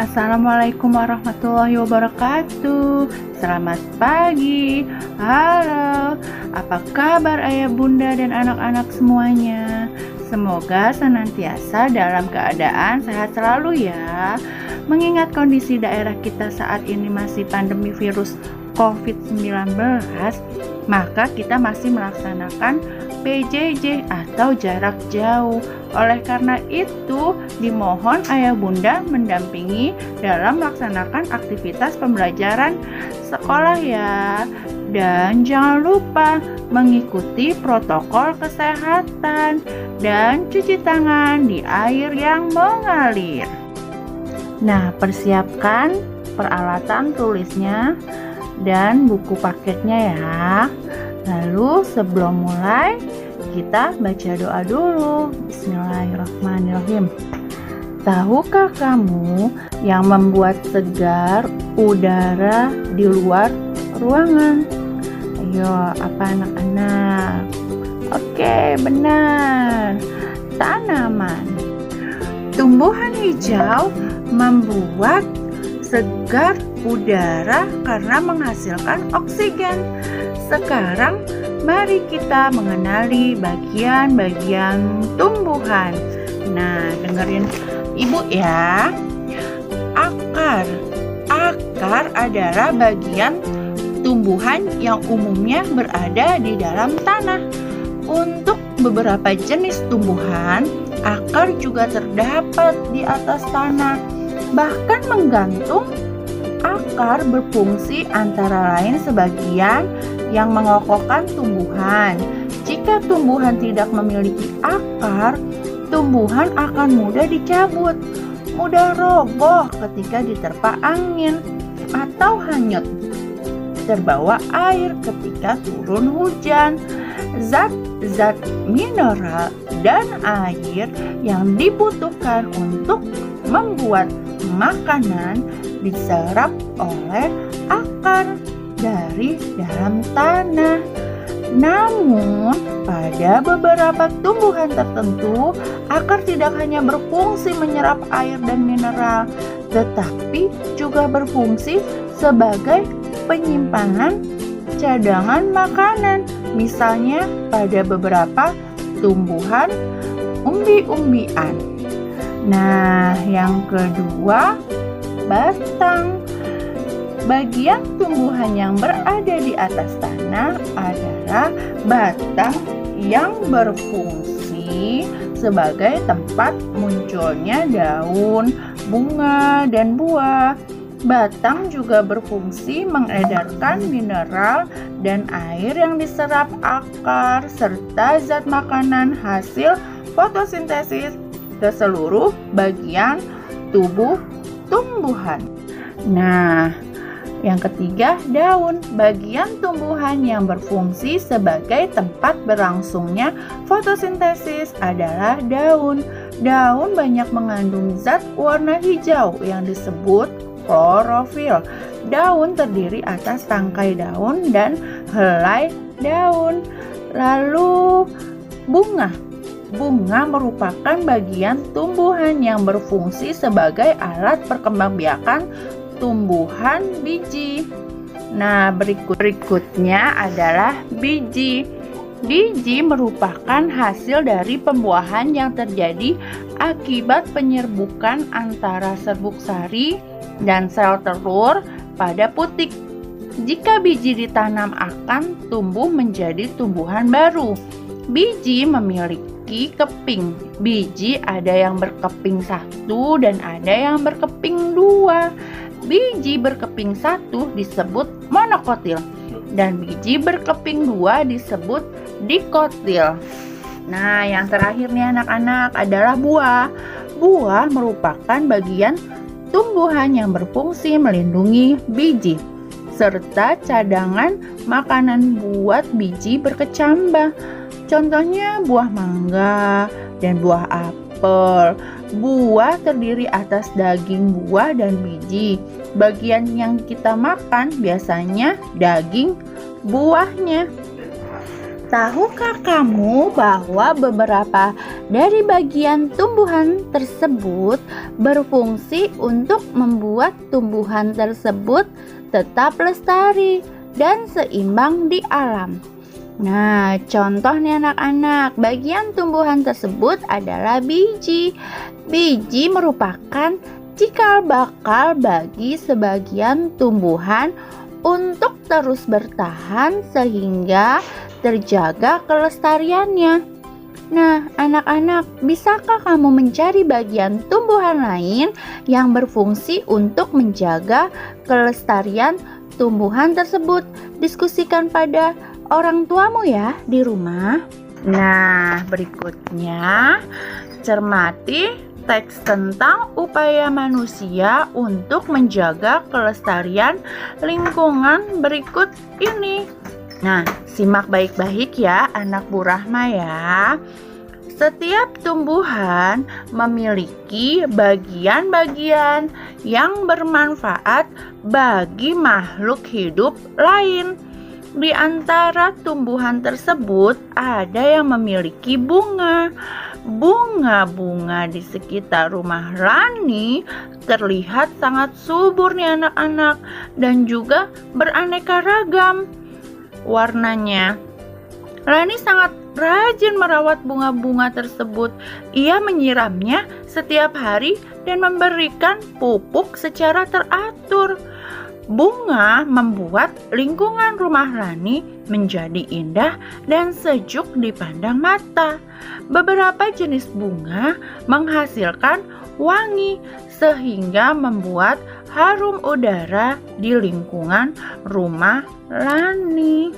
Assalamualaikum warahmatullahi wabarakatuh. Selamat pagi. Halo, apa kabar ayah bunda dan anak-anak semuanya? Semoga senantiasa dalam keadaan sehat selalu ya. Mengingat kondisi daerah kita saat ini masih pandemi virus COVID-19, maka kita masih melaksanakan PJJ atau jarak jauh. Oleh karena itu, dimohon ayah bunda mendampingi dalam melaksanakan aktivitas pembelajaran sekolah ya. Dan jangan lupa mengikuti protokol kesehatan dan cuci tangan di air yang mengalir. Nah, persiapkan peralatan tulisnya dan buku paketnya ya. Lalu sebelum mulai, kita baca doa dulu. Bismillahirrahmanirrahim. Tahukah kamu yang membuat segar udara di luar ruangan? Ayo, apa anak-anak? Oke, benar. Tanaman. Tumbuhan hijau membuat segar udara karena menghasilkan oksigen. Sekarang mari kita mengenali bagian-bagian tumbuhan. Nah, dengerin ibu ya. Akar. Akar adalah bagian tumbuhan yang umumnya berada di dalam tanah. Untuk beberapa jenis tumbuhan, akar juga terdapat di atas tanah. Bahkan menggantung, akar berfungsi antara lain sebagian yang mengokohkan tumbuhan. Jika tumbuhan tidak memiliki akar, tumbuhan akan mudah dicabut, mudah roboh ketika diterpa angin, atau hanyut terbawa air ketika turun hujan. Zat-zat mineral dan air yang dibutuhkan untuk membuat makanan diserap oleh akar dari dalam tanah. Namun, pada beberapa tumbuhan tertentu, akar tidak hanya berfungsi menyerap air dan mineral, tetapi juga berfungsi sebagai penyimpanan cadangan makanan. Misalnya, pada beberapa tumbuhan umbi-umbian. Nah, yang kedua, batang. Bagian tumbuhan yang berada di atas tanah adalah batang yang berfungsi sebagai tempat munculnya daun, bunga, dan buah. Batang juga berfungsi mengedarkan mineral dan air yang diserap akar serta zat makanan hasil fotosintesis ke seluruh bagian tubuh tumbuhan. Nah, yang ketiga, daun. Bagian tumbuhan yang berfungsi sebagai tempat berlangsungnya fotosintesis adalah daun. Daun banyak mengandung zat warna hijau yang disebut klorofil. Daun terdiri atas tangkai daun dan helai daun. Lalu bunga. Bunga merupakan bagian tumbuhan yang berfungsi sebagai alat perkembangbiakan tumbuhan biji. Nah, berikutnya adalah biji. Biji merupakan hasil dari pembuahan yang terjadi akibat penyerbukan antara serbuk sari dan sel telur pada putik. Jika biji ditanam akan tumbuh menjadi tumbuhan baru. Biji memiliki keping. Biji ada yang berkeping 1 dan ada yang berkeping 2. Biji berkeping 1 disebut monokotil dan biji berkeping 2 disebut dikotil. Nah, yang terakhir nih anak-anak adalah buah. Buah merupakan bagian tumbuhan yang berfungsi melindungi biji serta cadangan makanan buat biji berkecambah. Contohnya buah mangga dan buah apel apel. Buah terdiri atas daging buah dan biji. Bagian yang kita makan biasanya daging buahnya. Tahukah kamu bahwa beberapa dari bagian tumbuhan tersebut berfungsi untuk membuat tumbuhan tersebut tetap lestari dan seimbang di alam? Nah, contoh nih anak-anak, bagian tumbuhan tersebut adalah biji. Biji merupakan cikal bakal bagi sebagian tumbuhan untuk terus bertahan sehingga terjaga kelestariannya. Nah, anak-anak, bisakah kamu mencari bagian tumbuhan lain yang berfungsi untuk menjaga kelestarian tumbuhan tersebut? Diskusikan pada orang tuamu ya di rumah. Nah, berikutnya cermati teks tentang upaya manusia untuk menjaga kelestarian lingkungan berikut ini. Nah, simak baik-baik ya anak Bu Rahma ya. Setiap tumbuhan memiliki bagian-bagian yang bermanfaat bagi makhluk hidup lain. Di antara tumbuhan tersebut ada yang memiliki bunga. Bunga-bunga di sekitar rumah Rani terlihat sangat subur nih anak-anak dan juga beraneka ragam warnanya. Rani sangat rajin merawat bunga-bunga tersebut. Ia menyiramnya setiap hari dan memberikan pupuk secara teratur. Bunga membuat lingkungan rumah Rani menjadi indah dan sejuk dipandang mata. Beberapa jenis bunga menghasilkan wangi sehingga membuat harum udara di lingkungan rumah Rani.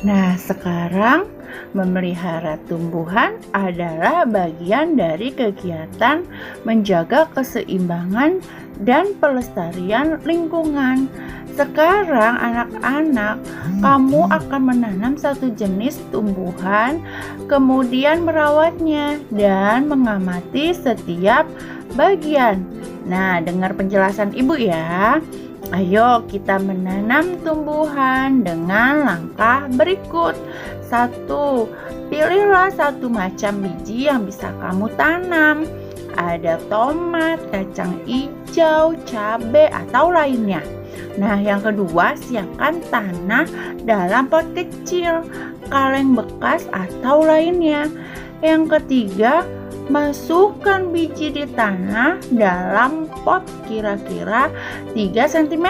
Nah, sekarang memelihara tumbuhan adalah bagian dari kegiatan menjaga keseimbangan dan pelestarian lingkungan. Sekarang anak-anak, kamu akan menanam satu jenis tumbuhan, kemudian merawatnya dan mengamati setiap bagian. Nah, dengar penjelasan ibu ya. Ayo kita menanam tumbuhan dengan langkah berikut. 1. Pilihlah satu macam biji yang bisa kamu tanam. Ada tomat, kacang hijau, cabai, atau lainnya. Nah, yang kedua, siapkan tanah dalam pot kecil, kaleng bekas, atau lainnya. Yang ketiga, masukkan biji di tanah dalam pot kira-kira 3 cm.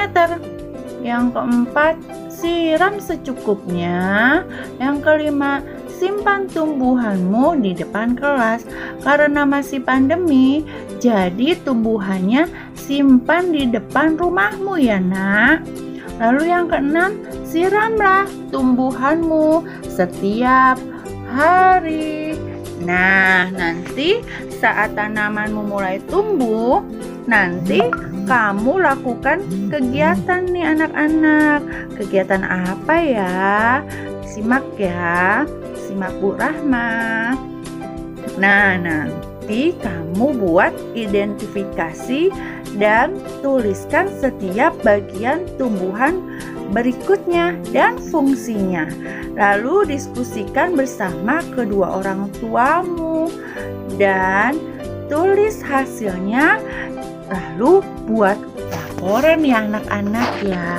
Yang keempat, siram secukupnya. Yang kelima, simpan tumbuhanmu di depan kelas. Karena masih pandemi, jadi tumbuhannya simpan di depan rumahmu ya nak. Lalu yang keenam, siramlah tumbuhanmu setiap hari. Nah, nanti saat tanamanmu mulai tumbuh, nanti kamu lakukan kegiatan nih anak-anak. Kegiatan apa ya? Simak ya, simak Bu Rahma. Nah, nanti kamu buat identifikasi dan tuliskan setiap bagian tumbuhan berikutnya dan fungsinya. Lalu diskusikan bersama kedua orang tuamu dan tulis hasilnya. Lalu buat laporan ya anak-anak ya.